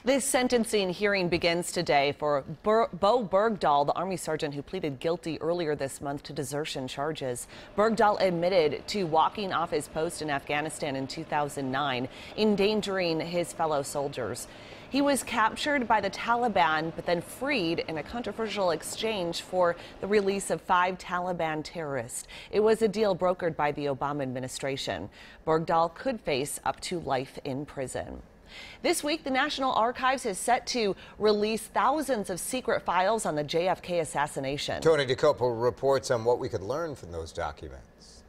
This sentencing hearing begins today for Bo Bergdahl, the Army sergeant who pleaded guilty earlier this month to desertion charges. Bergdahl admitted to walking off his post in Afghanistan in 2009, endangering his fellow soldiers. He was captured by the Taliban, but then freed in a controversial exchange for the release of 5 Taliban terrorists. It was a deal brokered by the Obama administration. Bergdahl could face up to life in prison. This week, the National Archives is set to release thousands of secret files on the JFK assassination. Tony DeCopo reports on what we could learn from those documents.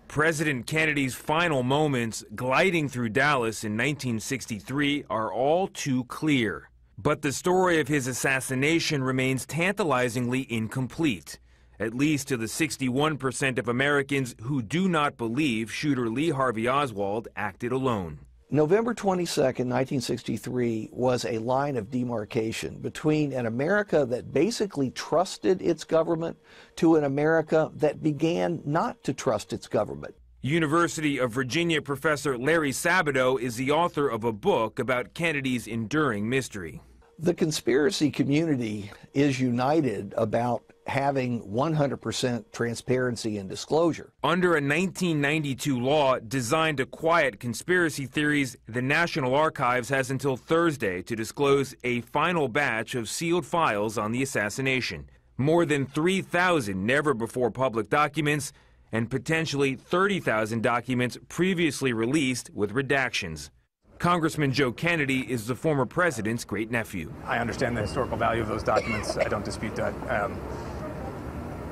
President Kennedy's final moments gliding through Dallas in 1963 are all too clear. But the story of his assassination remains tantalizingly incomplete, at least to the 61% of Americans who do not believe shooter Lee Harvey Oswald acted alone. November 22nd, 1963 was a line of demarcation between an America that basically trusted its government to an America that began not to trust its government. University of Virginia professor Larry Sabato is the author of a book about Kennedy's enduring mystery. The conspiracy community is united about having 100% transparency and disclosure. Under a 1992 law designed to quiet conspiracy theories, the National Archives has until Thursday to disclose a final batch of sealed files on the assassination. More than 3,000 never-before public documents and potentially 30,000 documents previously released with redactions. Congressman Joe Kennedy is the former president's great-nephew. I understand the historical value of those documents. I don't dispute that.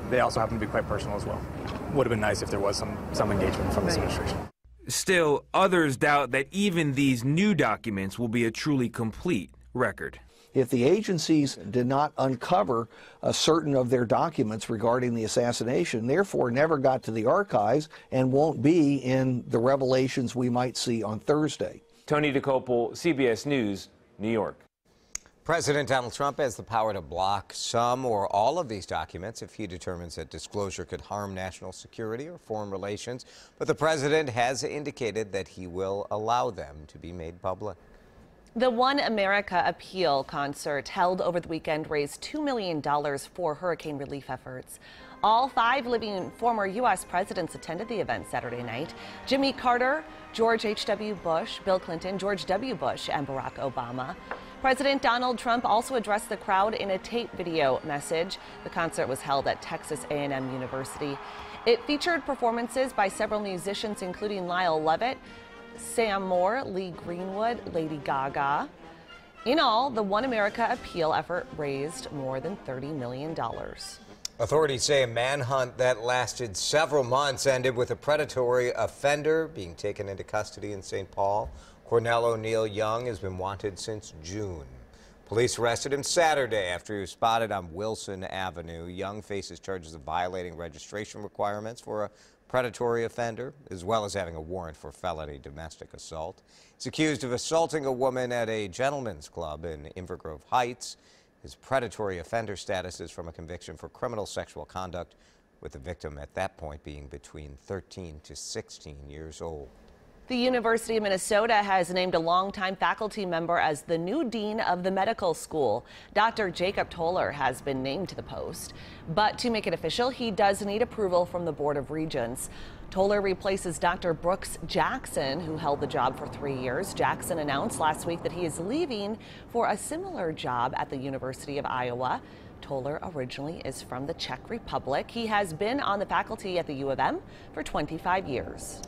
They also happen to be quite personal as well. Would have been nice if there was some engagement from this administration. Still, others doubt that even these new documents will be a truly complete record. If the agencies did not uncover certain of their documents regarding the assassination, therefore never got to the archives and won't be in the revelations we might see on Thursday. Tony DeCopo, CBS News, New York. President Donald Trump has the power to block some or all of these documents if he determines that disclosure could harm national security or foreign relations. But the president has indicated that he will allow them to be made public. The One America Appeal concert held over the weekend raised $2 million for hurricane relief efforts. All 5 living former U.S. presidents attended the event Saturday night. Jimmy Carter, George H.W. Bush, Bill Clinton, George W. Bush, and Barack Obama. President Donald Trump also addressed the crowd in a tape video message. The concert was held at Texas A&M University. It featured performances by several musicians, including Lyle Lovett, Sam Moore, Lee Greenwood, Lady Gaga. In all, the One America Appeal effort raised more than $30 million. Authorities say a manhunt that lasted several months ended with a predatory offender being taken into custody in St. Paul. Cornell O'Neill Young has been wanted since June. Police arrested him Saturday after he was spotted on Wilson Avenue. Young faces charges of violating registration requirements for a predatory offender, as well as having a warrant for felony domestic assault. He's accused of assaulting a woman at a gentleman's club in Invergrove Heights. His predatory offender status is from a conviction for criminal sexual conduct, with the victim at that point being between 13 to 16 years old. The University of Minnesota has named a longtime faculty member as the new dean of the medical school. Dr. Jacob Toller has been named to the post, but to make it official, he does need approval from the Board of Regents. Toller replaces Dr. Brooks Jackson, who held the job for 3 years. Jackson announced last week that he is leaving for a similar job at the University of Iowa. Toller originally is from the Czech Republic. He has been on the faculty at the U of M for 25 years.